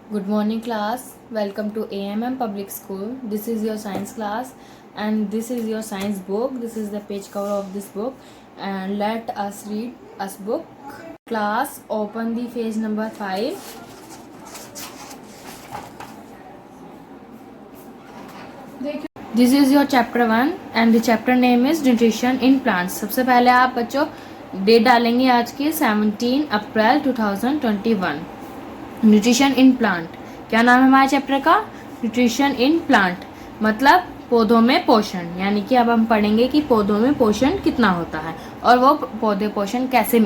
Good morning, class. Welcome to AMM Public School. This is your science class, and this is your science book. This is the page cover of this book, and let us read us book. Class, open the page number 5. This is your chapter 1, and the chapter name is nutrition in plants. सबसे पहले आप बच्चों date डालेंगे आज की 17 अप्रैल 2021. Nutrition in plant, क्या नाम है हमारे चैप्टर का? न्यूट्रिशन इन प्लांट, मतलब पौधों में पोषण। यानी कि अब हम पढ़ेंगे कि पौधों में पोषण कितना होता है और वो पौधे पोषण कैसे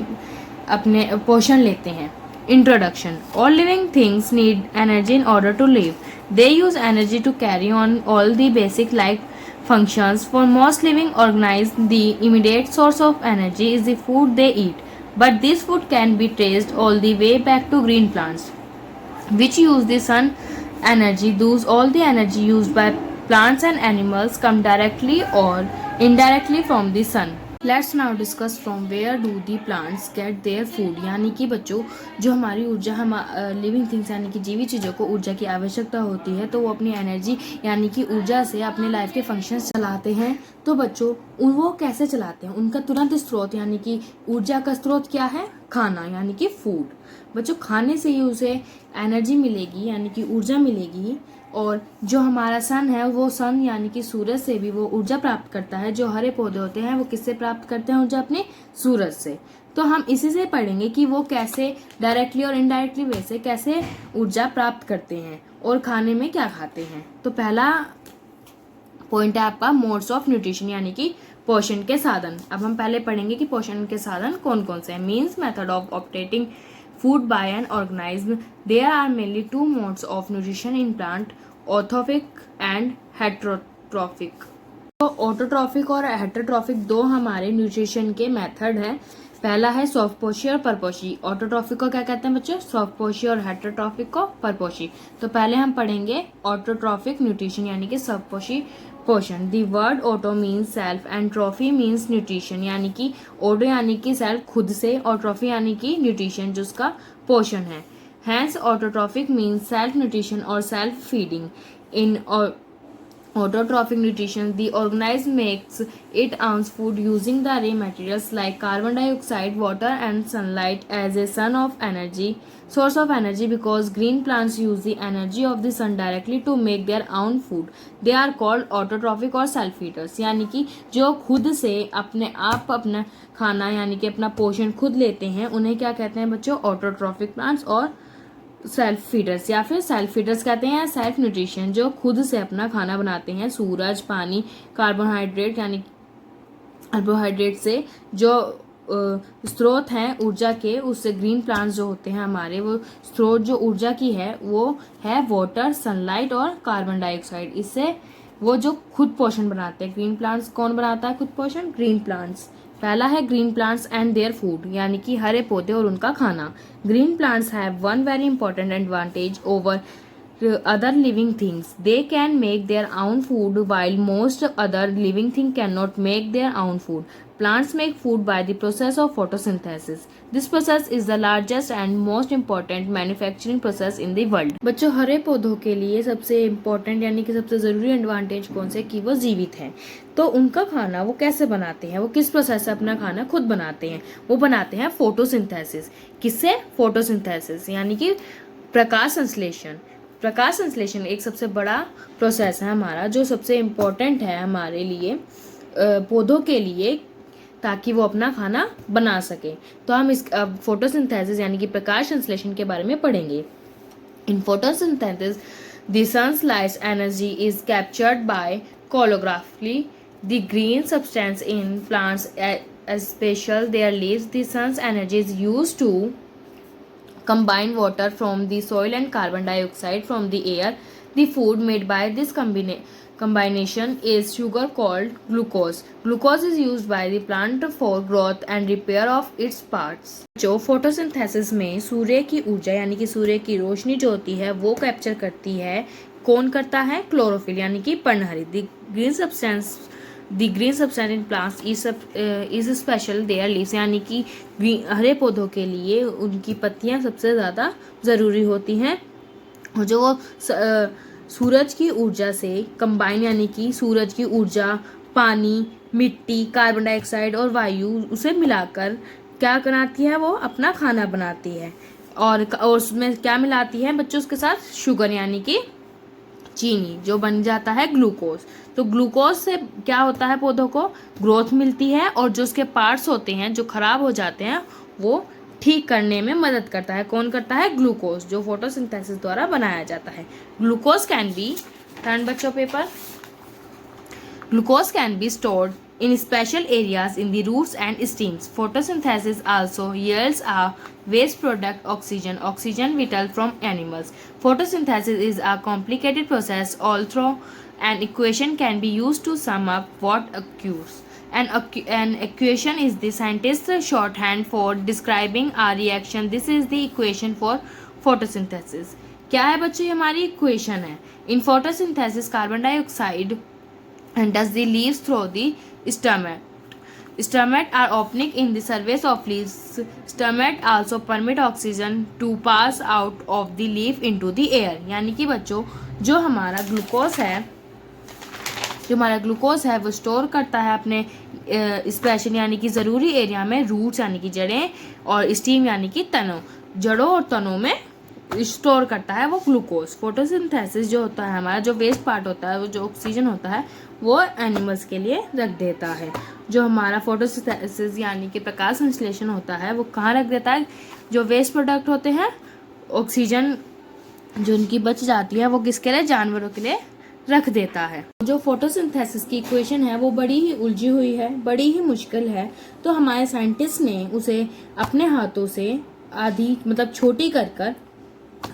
अपने पोषण लेते हैं। Introduction. All living things need energy in order to live. They use energy to carry on all the basic life functions. For most living organisms, the immediate source of energy is the food they eat, but this food can be traced all the way back to green plants, which use the sun energy. Thus, all the energy used by plants and animals come directly or indirectly from the sun. Let's now discuss from where do the plants get their food. यानी कि बच्चों जो हमारी ऊर्जा, हम living things यानी कि जीवित चीज़ों को ऊर्जा की आवश्यकता होती है, तो वो अपनी एनर्जी यानी कि ऊर्जा से अपने लाइफ के फंक्शंस चलाते हैं. तो बच्चों वो कैसे चलाते हैं? उनका तुरंत स्रोत यानी कि ऊर्जा का स्रोत क्या है? खाना, यानी कि फूड. बच्चों खाने से ही उसे एनर्जी मिलेगी यानी कि ऊर्जा मिलेगी. और जो हमारा सन है, वो सन यानी कि सूरज से भी वो ऊर्जा प्राप्त करता है. जो हरे पौधे होते हैं वो किससे प्राप्त करते हैं ऊर्जा? अपने सूरज से. तो हम इसी से पढ़ेंगे कि वो कैसे डायरेक्टली और इनडायरेक्टली वे से कैसे ऊर्जा प्राप्त करते हैं और खाने में क्या खाते हैं. तो पहला पॉइंट है आपका मोड्स ऑफ न्यूट्रिशन यानी कि पोषण के साधन. अब हम पहले पढ़ेंगे कि पोषण के साधन कौन कौन से हैं. Means method of obtaining food by an organism. There are mainly two modes of nutrition in plant, autotrophic and heterotrophic. तो ऑटोट्रॉफिक और हेट्रोट्रॉफिक दो हमारे न्यूट्रिशन के मेथड हैं. पहला है सॉफ्टपोषी और परपोषी. ऑटोट्रॉफिक को क्या कहते हैं बच्चों? सॉफ्टपोषी. और हेट्रोट्रॉफिक को परपोषी. तो पहले हम पढ़ेंगे ऑटोट्रॉफिक न्यूट्रिशन यानी कि सॉफ्टपोषी पोषण. The word auto means self and trophy means nutrition. यानी कि ऑटो यानी कि सेल्फ खुद से, और ट्रॉफी यानी कि न्यूट्रिशन जो उसका पोषण है. Hence, autotrophic means self-nutrition or self-feeding. In autotrophic nutrition, the organism makes its own food using the raw materials like carbon dioxide, water, and sunlight as a source of energy. Because green plants use the energy of the sun directly to make their own food, they are called autotrophic or self-feeders. यानी कि जो खुद से अपने आप अपना खाना यानी कि अपना पोषण खुद लेते हैं, उन्हें क्या कहते हैं बच्चों? Autotrophic plants. और सेल्फ फीडर्स या फिर सेल्फ फीडर्स कहते हैं, सेल्फ न्यूट्रिशन जो खुद से अपना खाना बनाते हैं. सूरज, पानी, कार्बोहाइड्रेट यानी कार्बोहाइड्रेट से जो स्रोत हैं ऊर्जा के, उससे ग्रीन प्लांट्स जो होते हैं हमारे, वो स्रोत जो ऊर्जा की है वो है वाटर, सनलाइट और कार्बन डाइऑक्साइड. इससे वो जो खुद पोषण बनाते हैं. ग्रीन प्लांट्स कौन बनाता है खुद पोषण? Green plants. पहला है green plants and there food यानी कि हरे पौधे और उनका खाना. Green plants have one very important advantage over other living things. They can make their own food while most other living things cannot make their own food. Plants make food by the process of photosynthesis. This process is the largest and most important manufacturing process in the world. बच्चों हरे पौधों के लिए सबसे important यानी कि सबसे ज़रूरी advantage कौन से? कि वो जीवित हैं. तो उनका खाना वो कैसे बनाते हैं? वो किस प्रोसेस से अपना खाना खुद बनाते हैं? वो बनाते हैं फोटोसिंथेसिस. किससे? फोटोसिंथेसिस यानी कि प्रकाश संश्लेषण. प्रकाश संश्लेषण एक सबसे बड़ा प्रोसेस है हमारा, जो सबसे इम्पोर्टेंट है हमारे लिए, पौधों के लिए, ताकि वो अपना खाना बना सके. तो हम इस फोटोसिंथेसिस यानी कि प्रकाश संश्लेषण के बारे में पढ़ेंगे. In photosynthesis the sunlight energy is captured by कोलोग्राफी. The green substance in plants special their leaves. The sun's energy is used to combine water from the soil and carbon dioxide from the air. The food made by this combination is sugar called glucose. Glucose is used by the plant for growth and repair of its parts. जो photosynthesis में सूर्य की ऊर्जा यानी कि सूर्य की रोशनी जो होती है वो कैप्चर करती है. कौन करता है? क्लोरोफिल यानी कि पर्णहरित. The green substance in plants is special their leaves. यानी कि हरे पौधों के लिए उनकी पत्तियां सबसे ज़्यादा ज़रूरी होती हैं जो वो सूरज की ऊर्जा से कंबाइन, यानी कि सूरज की ऊर्जा, पानी, मिट्टी, कार्बन डाइऑक्साइड और वायु उसे मिलाकर क्या बनाती है, वो अपना खाना बनाती है। और उसमें क्या मिलाती है बच्चों उसके साथ, शुगर यानी कि चीनी, जो बन जाता है ग्लूकोज। तो ग्लूकोज से क्या होता है, पौधों को ग्रोथ मिलती है और जो उसके पार्ट्स होते हैं जो खराब हो जाते हैं वो ठीक करने में मदद करता है। कौन करता है, ग्लूकोज, जो फोटोसिंथेसिस द्वारा बनाया जाता है। ग्लूकोज कैन बी, टर्न बच्चों paper, glucose can be stored in special areas in the roots and stems. Photosynthesis also yields a waste product, oxygen vital from animals. Photosynthesis is a complicated process, although an equation can be used to sum up what occurs. An equation is the scientist's shorthand for describing a reaction. This is the equation for photosynthesis. क्या है बच्चों, ये हमारी equation है। इन photosynthesis carbon dioxide enters the leaves through the stomata. Stomata are opening in the surface of leaves. Stomata also permit oxygen to pass out of the leaf into the air. यानी कि बच्चों जो हमारा glucose है वो store करता है अपने स्पेशल यानी कि ज़रूरी एरिया में, रूट्स यानी कि जड़ें और स्टीम यानी कि तनों, जड़ों और तनों में स्टोर करता है वो ग्लूकोज। फोटोसिंथेसिस जो होता है हमारा, जो वेस्ट पार्ट होता है, वो जो ऑक्सीजन होता है वो एनिमल्स के लिए रख देता है। जो हमारा फोटोसिंथेसिस यानी कि प्रकाश संश्लेषण होता है वो कहाँ रख देता है, जो वेस्ट प्रोडक्ट होते हैं, ऑक्सीजन जो उनकी बच जाती है वो किसके लिए, जानवरों के लिए रख देता है। जो फोटोसिंथेसिस की इक्वेशन है वो बड़ी ही उलझी हुई है, बड़ी ही मुश्किल है। तो हमारे साइंटिस्ट ने उसे अपने हाथों से आधी मतलब छोटी कर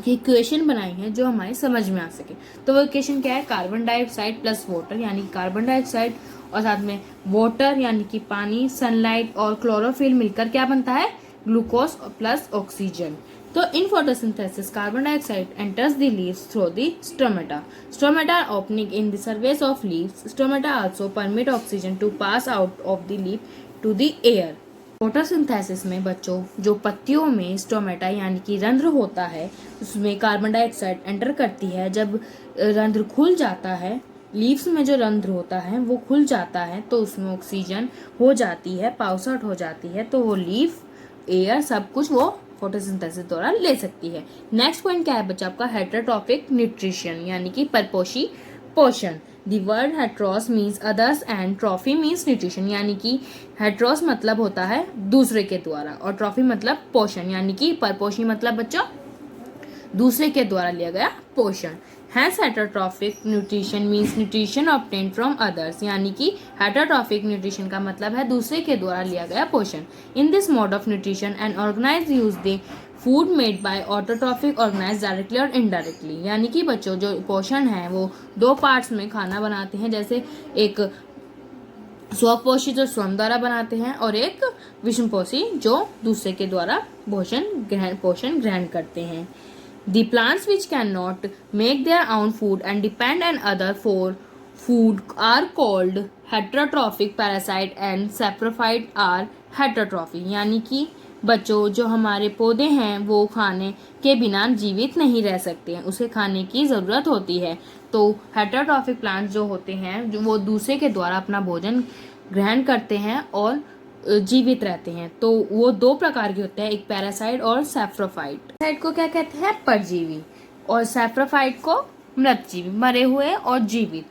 इक्वेशन बनाई है जो हमारे समझ में आ सके। तो वो इक्वेशन क्या है, कार्बन डाइऑक्साइड प्लस वाटर यानी कार्बन डाइऑक्साइड और साथ में वाटर यानी कि पानी, सनलाइट और क्लोरोफिल मिलकर क्या बनता है, ग्लूकोज प्लस ऑक्सीजन। तो in photosynthesis carbon dioxide enters the leaves through the stomata. Stomata are opening in the surface of leaves. Stomata also permit oxygen to pass out of the leaf to the air. Photosynthesis में बच्चों जो पत्तियों में stomata यानी कि रंध्र होता है उसमें कार्बन डाइऑक्साइड एंटर करती है। जब रंध्र खुल जाता है, लीव्स में जो रंध्र होता है वो खुल जाता है तो उसमें ऑक्सीजन हो जाती है, पास आउट हो जाती है, तो वो लीफ, एयर सब कुछ वो फोटोसिंथेसिस द्वारा ले सकती है। नेक्स्ट पॉइंट क्या है बच्चा आपका, हेटेरोट्रॉफिक न्यूट्रिशन यानी कि परपोषी पोषण। The word heteros means others and trophy means nutrition, यानी कि heteros मतलब होता है दूसरे के द्वारा और ट्रॉफी मतलब पोषण, यानी कि परपोषी मतलब बच्चों दूसरे के द्वारा लिया गया पोषण। Hence heterotrophic nutrition means nutrition obtained from others, यानी कि heterotrophic nutrition का मतलब है दूसरे के द्वारा लिया गया पोषण। In this mode of nutrition an organized use the food made by autotrophic organise directly और इनडायरेक्टली, यानी कि बच्चों जो पोषण है वो दो पार्ट्स में खाना बनाते हैं, जैसे एक स्वपोषी जो स्वयं द्वारा बनाते हैं और एक विषमपोषी जो दूसरे के द्वारा पोषण ग्रहण करते हैं। The plants which can not make their own food and depend on other for food are called heterotrophic, parasite and saprophyte are heterotrophy, यानी कि बच्चों जो हमारे पौधे हैं वो खाने के बिना जीवित नहीं रह सकते हैं, उसे खाने की ज़रूरत होती है। तो हेटेरोट्रॉफिक प्लांट्स जो होते हैं जो वो दूसरे के द्वारा अपना भोजन ग्रहण करते हैं और जीवित रहते हैं। तो वो दो प्रकार के होते हैं, एक पैरासाइट और सैप्रोफाइट। पैरासाइट को क्या कहते हैं, परजीवी, और सैप्रोफाइट को मृतजीवी, मरे हुए और जीवित।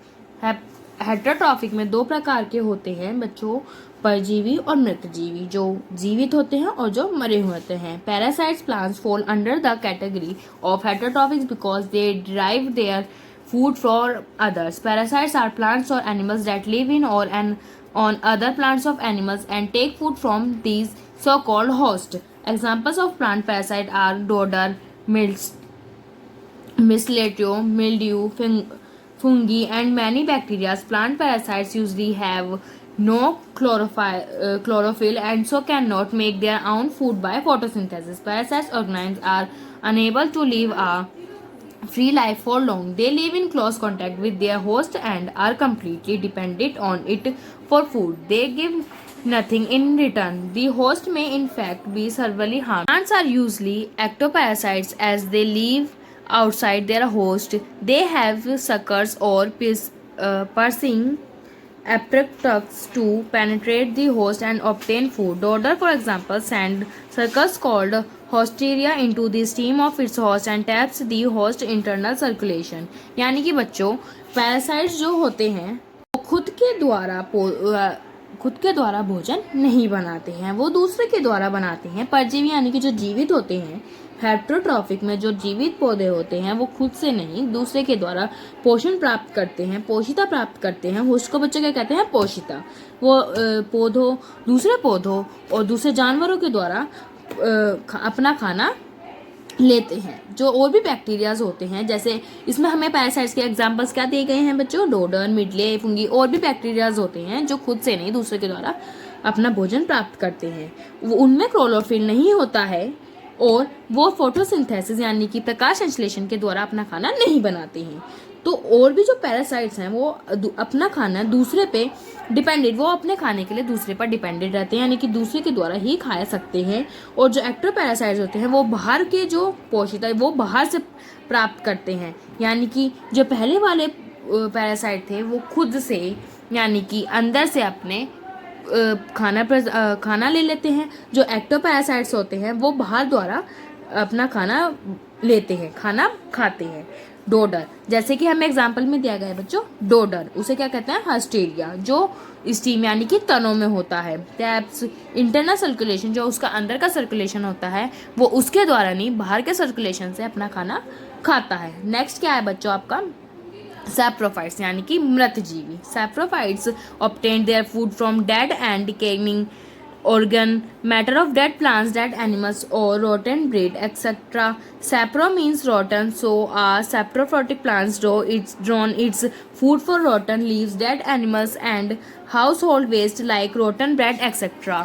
हेटेरोट्रॉफिक में दो प्रकार के होते हैं बच्चों, परजीवी और मृतजीवी, जो जीवित होते हैं और जो मरे हुए होते हैं। Parasites plants fall under the category of heterotrophics because they derive their food from others. Parasites are plants or animals that live in or on other plants of animals and take food from these so-called hosts. Examples of plant parasite are dodder, mistletoe, mildew, fungi, and many bacteria. Plant parasites usually have no chlorophyll and so cannot make their own food by photosynthesis. Parasites organisms are unable to live a free life for long. They live in close contact with their host and are completely dependent on it for food. They give nothing in return. The host may in fact be severely harmed. Plants are usually ectoparasites as they live outside their host. They have suckers or piercing apparatus to penetrate the host and obtain food. Dodder, for example, send suckers called hosteria into the stem of its host and taps the host internal circulation. यानी कि बच्चों parasites जो होते हैं वो खुद के द्वारा भोजन नहीं बनाते हैं, वो दूसरे के द्वारा बनाते हैं। परजीवी यानी कि जो जीवित होते हैं, हेट्रोट्रॉफिक में जो जीवित पौधे होते हैं वो खुद से नहीं दूसरे के द्वारा पोषण प्राप्त करते हैं, पोषिता प्राप्त करते हैं। होस्ट को बच्चे क्या कहते हैं? पोषिता। वो दूसरे पौधों और दूसरे जानवरों के द्वारा अपना खाना लेते हैं। जो और भी बैक्टीरियाज होते हैं, जैसे इसमें हमें पैरासाइट्स के एग्जांपल्स क्या दिए गए हैं बच्चों? डोडर, मिडले, फंगी, और भी बैक्टीरियाज होते हैं जो खुद से नहीं दूसरे के द्वारा अपना भोजन प्राप्त करते हैं। वो उनमें क्लोरोफिल नहीं होता है और वो फोटोसिंथेसिस यानी कि प्रकाश संश्लेषण के द्वारा अपना खाना नहीं बनाते हैं। तो और भी जो पैरासाइट्स हैं वो अपना खाना दूसरे पे डिपेंडेंट, वो अपने खाने के लिए दूसरे पर डिपेंडेंट रहते हैं, यानी कि दूसरे के द्वारा ही खा सकते हैं। और जो एक्टोपैरासाइट्स होते हैं वो बाहर के जो पोषित है वो बाहर से प्राप्त करते हैं, यानी कि जो पहले वाले पैरासाइट थे वो खुद से यानी कि अंदर से अपने खाना ले लेते हैं। जो एक्टोपैरासाइट्स होते हैं वो बाहर द्वारा अपना खाना लेते हैं, खाना खाते हैं। डोडर, जैसे कि हमें एग्जाम्पल में दिया गया है बच्चों, डोडर उसे क्या कहते हैं? हस्टेरिया, जो स्टीम यानी कि तनों में होता है। टैप्स, इंटरनल सर्कुलेशन, जो उसका अंदर का सर्कुलेशन होता है वो उसके द्वारा नहीं बाहर के सर्कुलेशन से अपना खाना खाता है। नेक्स्ट क्या है बच्चों आपका? सैप्रोफाइट्स यानी कि मृत जीवी। Saprophytes obtain there food from dead and decaying organ matter of dead plants, dead animals or rotten bread etc. Sapro means rotten, so a saprophytic plants drawn its food for rotten leaves, dead animals and household waste like rotten bread etc.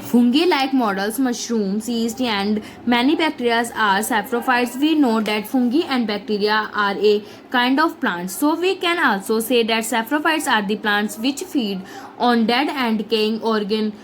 Fungi like models, mushrooms, yeast and many bacteria are saprophytes. We know that fungi and bacteria are a kind of plants, so we can also say that saprophytes are the plants which feed on dead and decaying organ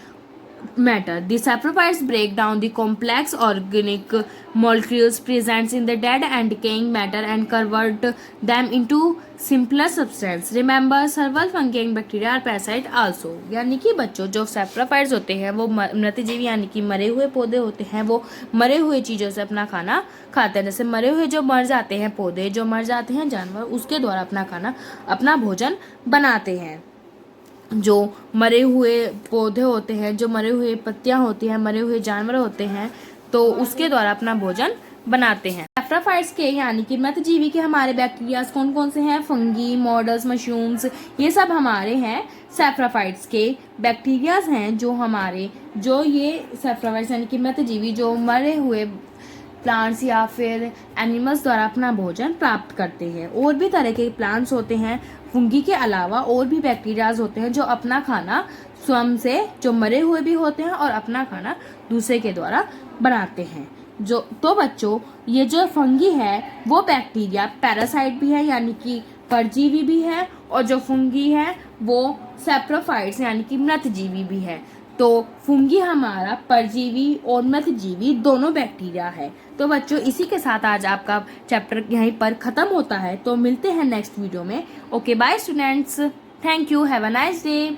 matter. The saprophytes break down the complex organic molecules present in the dead and decaying matter and convert them into simpler substance. Remember, several fungi and bacteria are parasite also. यानी कि बच्चों जो saprophytes होते हैं वो मृतजीवी यानी कि मरे हुए पौधे होते हैं, वो मरे हुए चीज़ों से अपना खाना खाते हैं। जैसे मरे हुए जो मर जाते हैं पौधे, जो मर जाते हैं जानवर, उसके द्वारा अपना खाना, अपना भोजन बनाते हैं। जो मरे हुए पौधे होते हैं, जो मरे हुए पत्तियां होती हैं, मरे हुए जानवर होते हैं, तो उसके द्वारा अपना भोजन बनाते हैं। सैप्रोफाइट्स के यानी कि मृतजीवी के हमारे बैक्टीरियाज कौन कौन से हैं? फंगी, मॉडल्स, मशरूम्स, ये सब हमारे हैं सैप्रोफाइट्स के बैक्टीरियाज हैं जो ये सैप्रोफाइट्स यानी कि मृतजीवी जो मरे हुए प्लांट्स या फिर एनिमल्स द्वारा अपना भोजन प्राप्त करते हैं। और भी तरह के प्लांट्स होते हैं फंगी के अलावा, और भी बैक्टीरियाज होते हैं जो अपना खाना स्वयं से, जो मरे हुए भी होते हैं और अपना खाना दूसरे के द्वारा बनाते हैं। तो बच्चों ये जो फंगी है वो बैक्टीरिया पैरासाइट भी है यानी कि परजीवी भी है, और जो फंगी है वो सैप्रोफाइट्स यानी कि मृतजीवी भी है। तो फंगी हमारा परजीवी और मृतजीवी दोनों बैक्टीरिया है। तो बच्चों इसी के साथ आज आपका चैप्टर यहीं पर खत्म होता है। तो मिलते हैं नेक्स्ट वीडियो में। Okay bye students, thank you, have a nice day.